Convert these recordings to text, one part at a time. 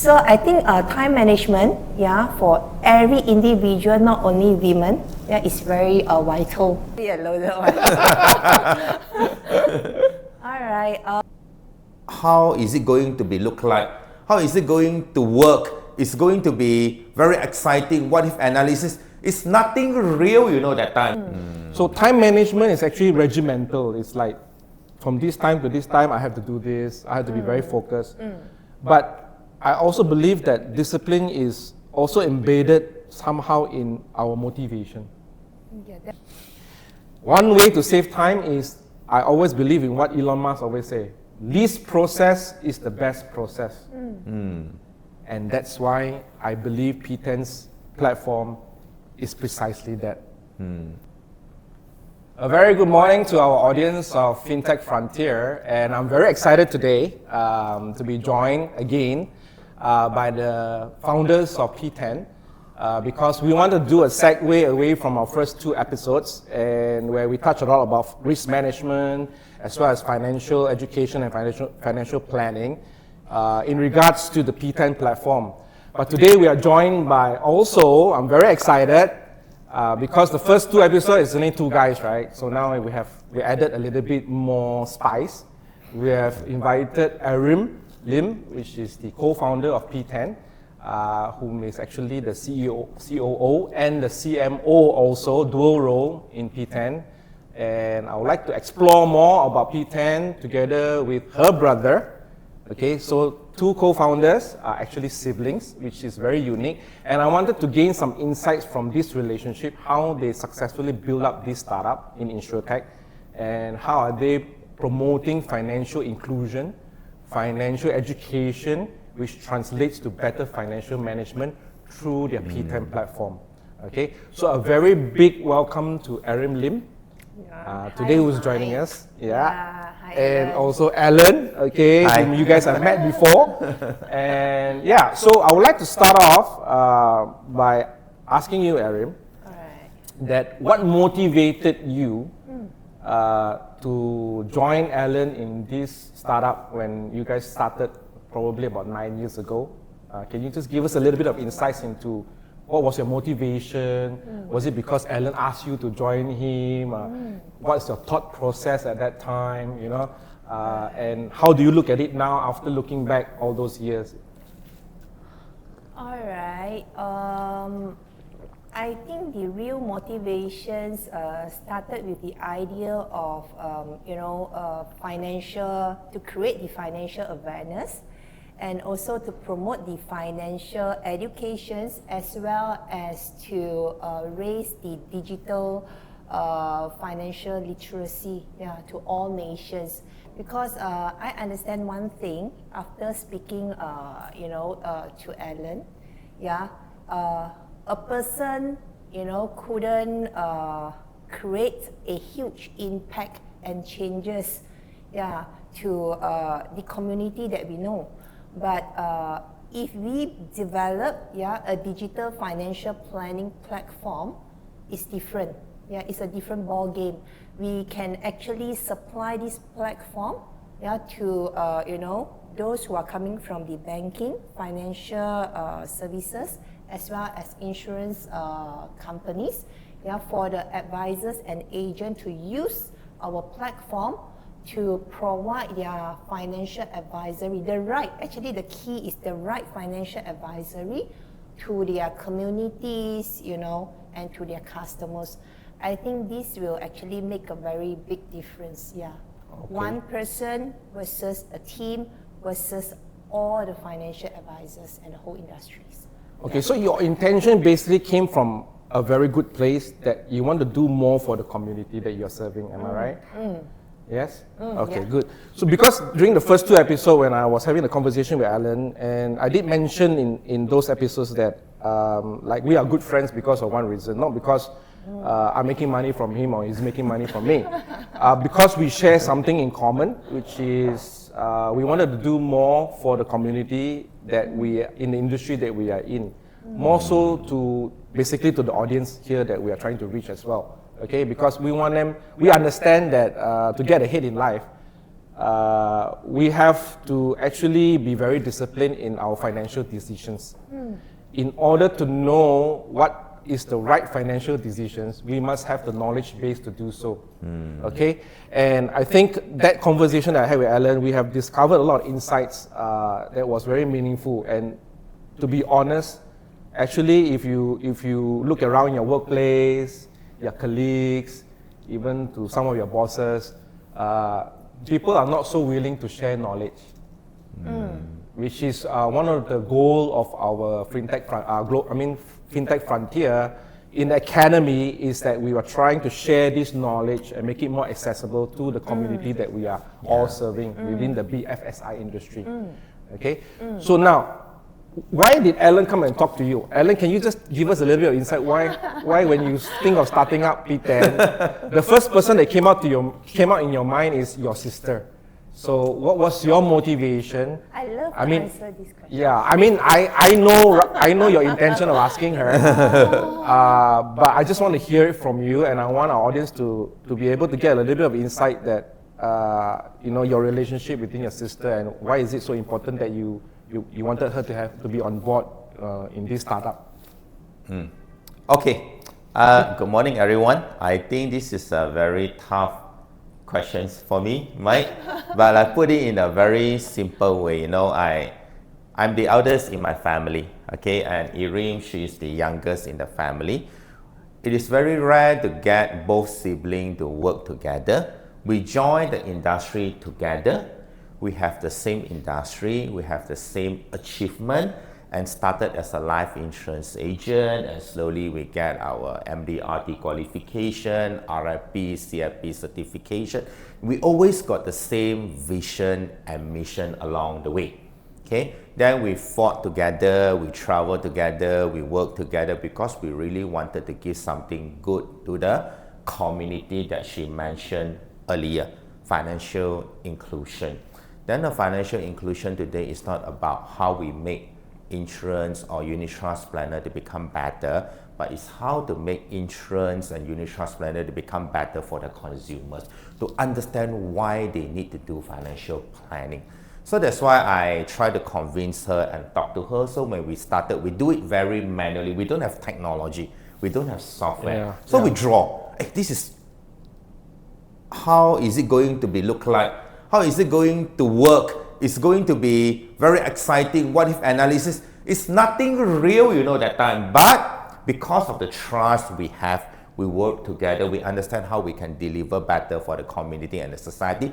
So I think time management, for every individual, not only women, is very vital. Alright. How is it going to be look like? How is it going to work? It's going to be very exciting. What if analysis? It's nothing real, that time. So time management is actually regimental. It's like from this time to this time, I have to do this. I have to be very focused. But I also believe that discipline is also embedded somehow in our motivation. One way to save time is, I always believe in what Elon Musk always say, least process is the best process. And that's why I believe P10's platform is precisely that. A very good morning to our audience of Finteq Frontier, and I'm very excited today to be joined again by the founders of P10 because we want to do a segue away from our first two episodes and where we touch a lot about risk management as well as financial education and financial planning in regards to the P10 platform. But today we are joined by also, I'm very excited because the first two episodes is only two guys, right? So now we added a little bit more spice. We have invited Erim Lim, which is the co-founder of P10, whom is actually the COO and the CMO also, dual role in P10. And I would like to explore more about P10 together with her brother. Okay, so two co-founders are actually siblings, which is very unique. And I wanted to gain some insights from this relationship, how they successfully build up this startup in InsurTech, and how are they promoting financial inclusion, financial education, which translates to better financial management through their P10 platform. Okay, so a very big welcome to Erim Lim, today who's joining us. Hi, and Alan. also Alan, okay, Hi. whom you guys have met before. And so I would like to start off by asking you, Erim, that what motivated you to join Alan in this startup when you guys started probably about 9 years ago? Can you just give us a little bit of insights into what was your motivation? Was it because Alan asked you to join him? What's your thought process at that time? And how do you look at it now after looking back all those years? All right. I think the real motivations started with the idea of, to create the financial awareness and also to promote the financial educations as well as to raise the digital financial literacy to all nations. Because I understand one thing after speaking, to Alan, a person, couldn't create a huge impact and changes, to the community that we know. But if we develop, a digital financial planning platform, it's different. It's a different ball game. We can actually supply this platform, to those who are coming from the banking, financial services, as well as insurance companies, for the advisors and agents to use our platform to provide their financial advisory. The key is the right financial advisory to their communities, and to their customers. I think this will actually make a very big difference. Okay. One person versus a team versus all the financial advisors and the whole industries. Okay, so your intention basically came from a very good place that you want to do more for the community that you're serving, am I right? Yes? Okay, good. So because during the first two episodes when I was having a conversation with Alan, and I did mention in those episodes that we are good friends because of one reason, not because I'm making money from him or he's making money from me. Because we share something in common, which is we wanted to do more for the community that we in the industry that we are in. More so to basically to the audience here that we are trying to reach as well. Okay, because we want them, we understand that to get ahead in life, we have to actually be very disciplined in our financial decisions. In order to know what is the right financial decisions, we must have the knowledge base to do so. Okay, and I think that conversation that I had with Alan, we have discovered a lot of insights that was very meaningful. And to be honest, actually, if you look around your workplace, your colleagues, even to some of your bosses, people are not so willing to share knowledge, which is one of the goal of our Finteq Frontier in the academy, is that we are trying to share this knowledge and make it more accessible to the community that we are all serving within the BFSI industry. Okay, so now, why did Alan come and talk to you? Alan, can you just give us a little bit of insight why when you think of starting up P10, the first person that came out in your mind is your sister? So what was your motivation? I love to answer this question. Yeah, I mean, I know your intention of asking her, but I just want to hear it from you, and I want our audience to be able to get a little bit of insight that your relationship between your sister, and why is it so important that you wanted her to be on board in this startup. Okay. Good morning, everyone. I think this is a very tough questions for me, Mike, but I put it in a very simple way. I'm the eldest in my family, okay, and Erim, she is the youngest in the family. It is very rare to get both siblings to work together. We join the industry together. We have the same industry, we have the same achievement, and started as a life insurance agent, and slowly we get our MDRT qualification, RFP, CFP certification. We always got the same vision and mission along the way. Okay, then we fought together, we traveled together, we worked together because we really wanted to give something good to the community that she mentioned earlier, financial inclusion. Then the financial inclusion today is not about how we make insurance or unit trust planner to become better, but it's how to make insurance and unit trust planner to become better for the consumers, to understand why they need to do financial planning. So that's why I try to convince her and talk to her. So when we started, we do it very manually. We don't have technology, we don't have software. We draw. Hey, this is how is it going to be look like? How is it going to work? It's going to be very exciting. What if analysis? It's nothing real, that time. But because of the trust we have, we work together, we understand how we can deliver better for the community and the society.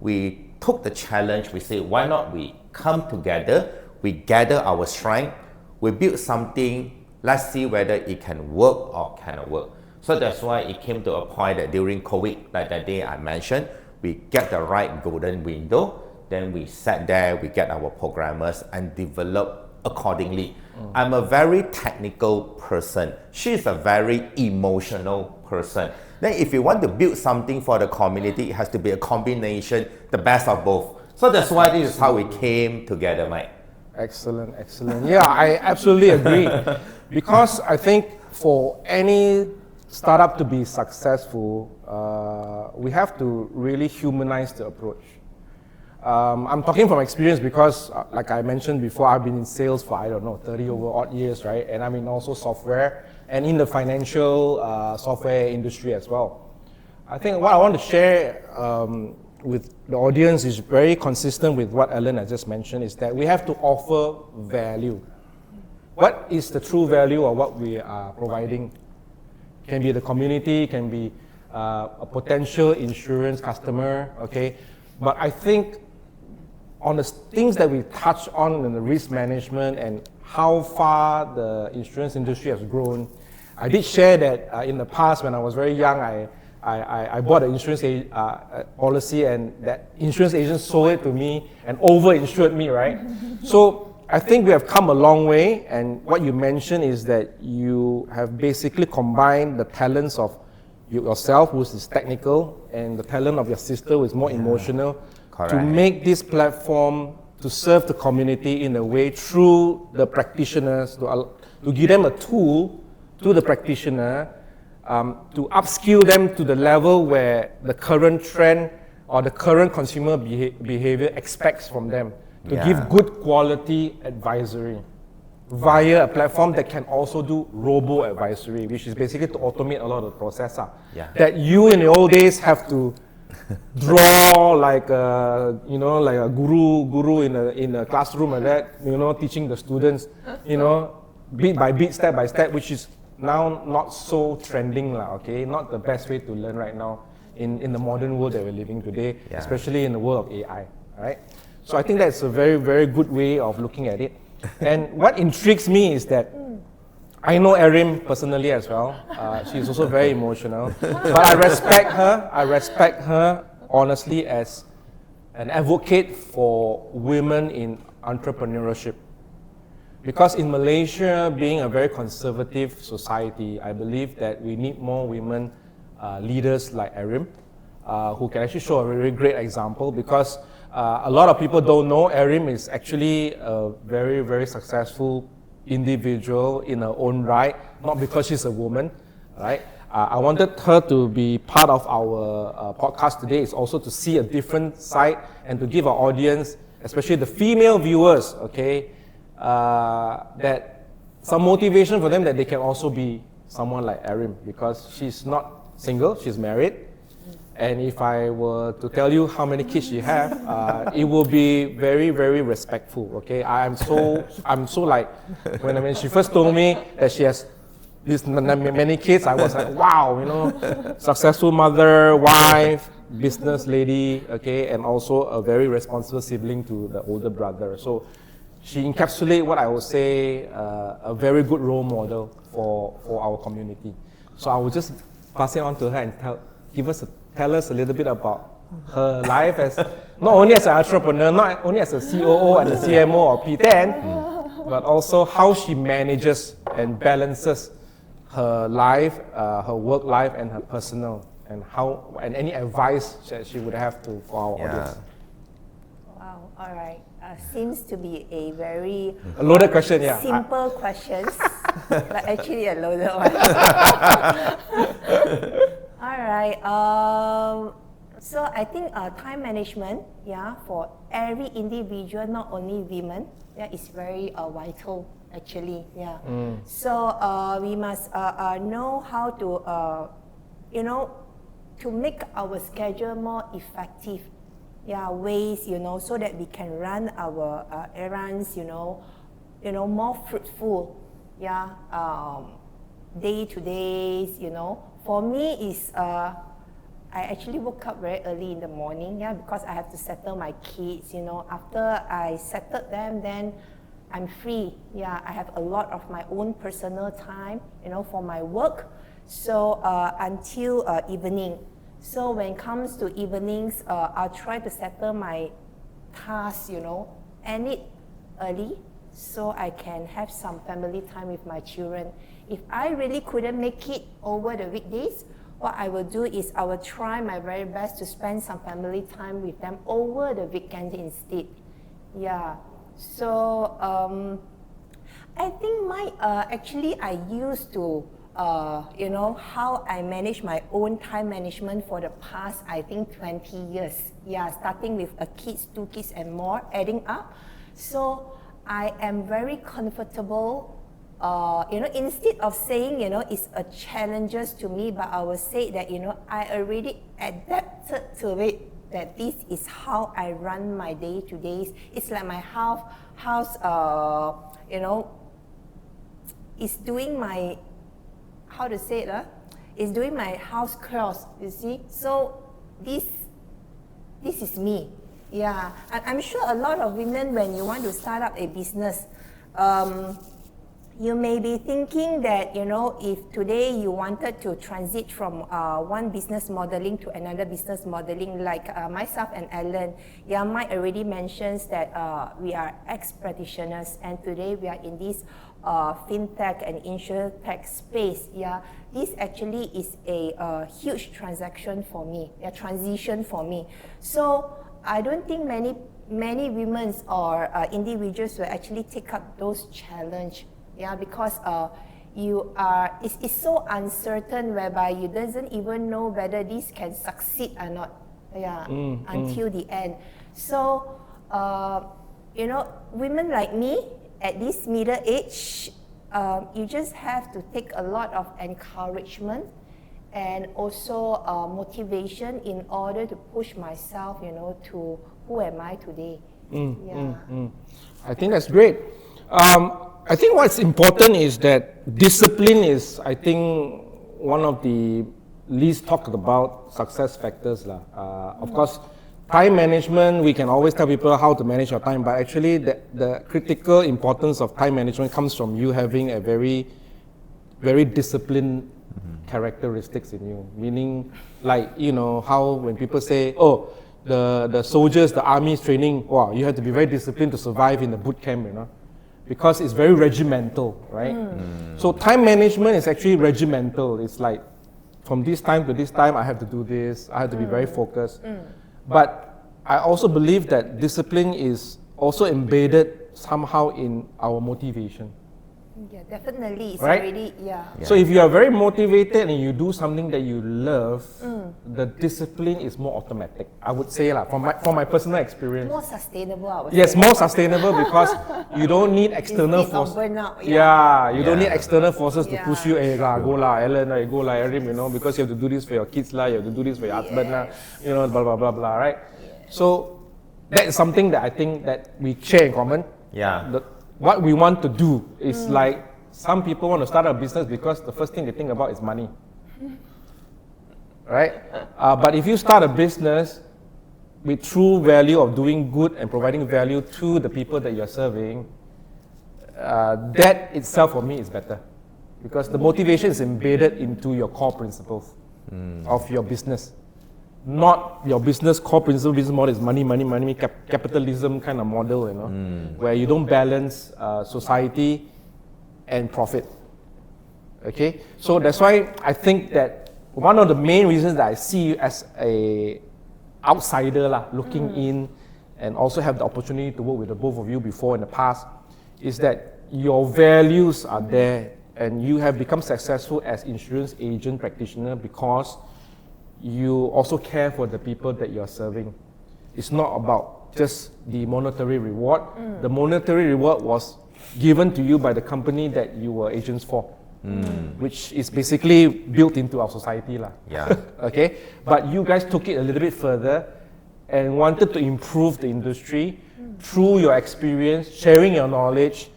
We took the challenge, we say, why not we come together, we gather our strength, we build something, let's see whether it can work or cannot work. So that's why it came to a point that during COVID, like that day I mentioned, we get the right golden window. Then we sat there, we get our programmers and develop accordingly. I'm a very technical person. She's a very emotional person. Then if you want to build something for the community, it has to be a combination, the best of both. So that's why this is how we came together, Mike. Excellent, excellent. Yeah, I absolutely agree. Because I think for any startup to be successful, we have to really humanize the approach. I'm talking from experience because, like I mentioned before, I've been in sales for, 30 over odd years, right? And I'm in also software and in the financial software industry as well. I think what I want to share with the audience is very consistent with what Alan has just mentioned, is that we have to offer value. What is the true value of what we are providing? Can be the community, can be a potential insurance customer, okay? But I think on the things that we touch on in the risk management and how far the insurance industry has grown, I did share that in the past when I was very young, I bought an insurance policy, and that insurance agent sold it to me and over-insured me, right? So I think we have come a long way, and what you mentioned is that you have basically combined the talents of yourself, who is technical, and the talent of your sister, who is more emotional, to make this platform to serve the community in a way through the practitioners, to give them a tool to the practitioner, to upskill them to the level where the current trend or the current consumer behavior expects from them to Yeah. give good quality advisory via a platform that can also do robo-advisory, which is basically to automate a lot of the process. Yeah. That you in the old days have to draw like a, like a guru in a classroom like that, teaching the students, bit by bit, step by step, which is now not so trending, okay? Not the best way to learn right now in the modern world that we're living today, Yeah. especially in the world of AI, right? So I think that's a very, very good way of looking at it. And what intrigues me is that I know Erim personally as well. She's also very emotional, but I respect her honestly as an advocate for women in entrepreneurship. Because in Malaysia, being a very conservative society, I believe that we need more women leaders like Erim, who can actually show a very great example. Because a lot of people don't know Erim is actually a very, very successful individual in her own right, not because she's a woman, right? I wanted her to be part of our podcast today, is also to see a different side and to give our audience, especially the female viewers, okay, that some motivation for them that they can also be someone like Erim, because she's not single, she's married. And if I were to tell you how many kids she have, it will be very, very respectful, okay? I'm so like, when she first told me that she has these many kids, I was like, wow, successful mother, wife, business lady, okay, and also a very responsible sibling to the older brother. So she encapsulates what I would say a very good role model for our community. So I will just pass it on to her and tell us a little bit about her life as not only as an entrepreneur, not only as a COO and a CMO of P10, but also how she manages and balances her life, her work life, and her personal, and any advice that she would have for our audience. Wow, all right. Seems to be a very A loaded question, yeah. simple questions, but actually a loaded one. All right. So I think time management, for every individual, not only women, is very vital. Actually, So we must know how to, to make our schedule more effective. Ways, so that we can run our errands, more fruitful. Day to days, For me is I actually woke up very early in the morning, because I have to settle my kids, After I settled them, then I'm free. I have a lot of my own personal time, for my work. So until evening. So when it comes to evenings, I'll try to settle my tasks, end it early, so I can have some family time with my children. If I really couldn't make it over the weekdays, what I will do is I will try my very best to spend some family time with them over the weekend instead. So I think actually I used to how I manage my own time management for the past, I think 20 years. Starting with kids, 2 kids and more, adding up. So I am very comfortable, instead of saying, it's a challenges to me, but I will say that, I already adapted to it, that this is how I run my day-to-days. It's like my house, is doing my, how to say it, is doing my house chores, you see. So this is me. I'm sure a lot of women, when you want to start up a business, you may be thinking that, if today you wanted to transit from one business modeling to another business modeling, like myself and Alan, Mike already mentions that we are ex-practitioners, and today we are in this Finteq and insurtech space. This actually is a huge transition for me. So I don't think many women or individuals will actually take up those challenges. Because it's so uncertain, whereby you doesn't even know whether this can succeed or not. Yeah, until the end. So, you know, women like me at this middle age, you just have to take a lot of encouragement and also motivation in order to push myself, you know, to who am I today. I think that's great. I think what's important is that discipline is, I think, one of the least talked about success factors. Of course, time management, we can always tell people how to manage your time, but actually the critical importance of time management comes from you having a very, very disciplined characteristics in you. Meaning, like, you know, how when people say, oh, the soldiers, the army's training, wow, you have to be very disciplined to survive in the boot camp, you know, because it's very regimental, right? So time management is actually regimental. It's like, from this time to this time, I have to do this, I have to be very focused. But I also believe that discipline is also embedded somehow in our motivation. Yeah, definitely. It's Right? already, yeah. So if you are very motivated and you do something that you love, the discipline is more automatic. I would say from my personal experience. More sustainable, I would Yes, say. more sustainable because you don't need external Instead of forces. burnout, You don't need external forces to push you. Hey, go lah, Ellen, go lah, Erim, you know, because you have to do this for your kids lah, you have to do this for your husband lah, you know, blah blah blah blah, right? So that is something that I think that we share in common. What we want to do is like, some people want to start a business because the first thing they think about is money, right? But if you start a business with true value of doing good and providing value to the people that you're serving, that itself for me is better, because the motivation is embedded into your core principles of your business. Not your business core principle, business model is money, capitalism kind of model, you know, where you don't balance society and profit. Okay, so that's why I think that one of the main reasons that I see you as a outsider looking in, and also have the opportunity to work with the both of you before in the past, is that your values are there, and you have become successful as insurance agent practitioner because you also care for the people that you're serving. It's not about just the monetary reward. The monetary reward was given to you by the company that you were agents for, which is basically built into our society. Okay? But you guys took it a little bit further and wanted to improve the industry through your experience, sharing your knowledge,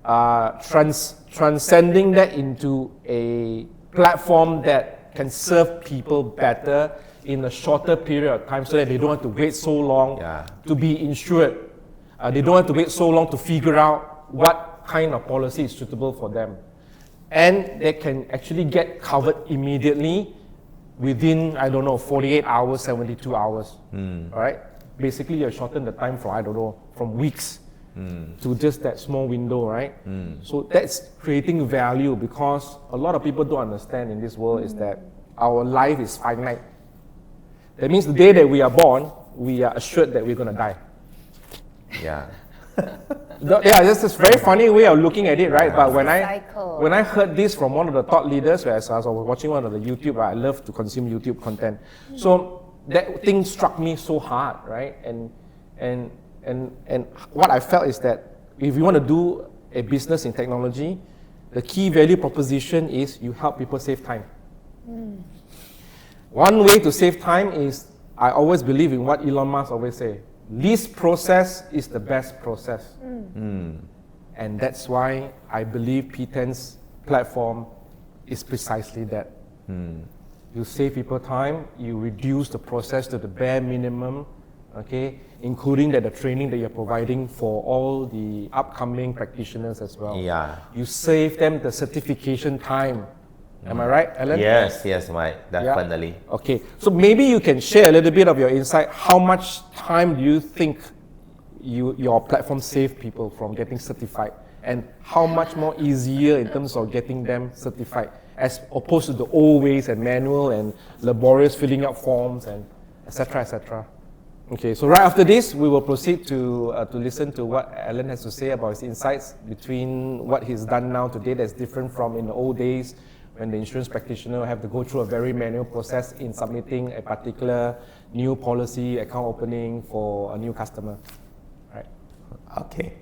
transcending that into a platform that can serve people better in a shorter period of time, so that they don't have to wait so long to be insured. They don't have to wait so long to figure out what kind of policy is suitable for them. And they can actually get covered immediately within, 48 hours, 72 hours. All right? Basically, you shorten the time from, from weeks to just that small window, right? So that's creating value, because a lot of people don't understand in this world is that our life is finite. That means the day that we are born, we are assured that we're going to die. This is a very funny way of looking at it, right? But when I heard this from one of the thought leaders, as I was watching one of the YouTube, I love to consume YouTube content. So that thing struck me so hard, right? And what I felt is that if you want to do a business in technology, the key value proposition is you help people save time. One way to save time is, I always believe in what Elon Musk always say, least process is the best process. And that's why I believe P10's platform is precisely that. You save people time, you reduce the process to the bare minimum, okay, including the training that you're providing for all the upcoming practitioners as well. You save them the certification time. Am I right, Alan? Yes, Mike, definitely. Okay, so maybe you can share a little bit of your insight. How much time do you think your platform saved people from getting certified? And how much more easier in terms of getting them certified, as opposed to the old ways and manual and laborious filling out forms and etc., etc.? Okay, so right after this, we will proceed to listen to what Alan has to say about his insights between what he's done now today that's different from in the old days, when the insurance practitioner have to go through a very manual process in submitting a particular new policy account opening for a new customer. Right. Okay.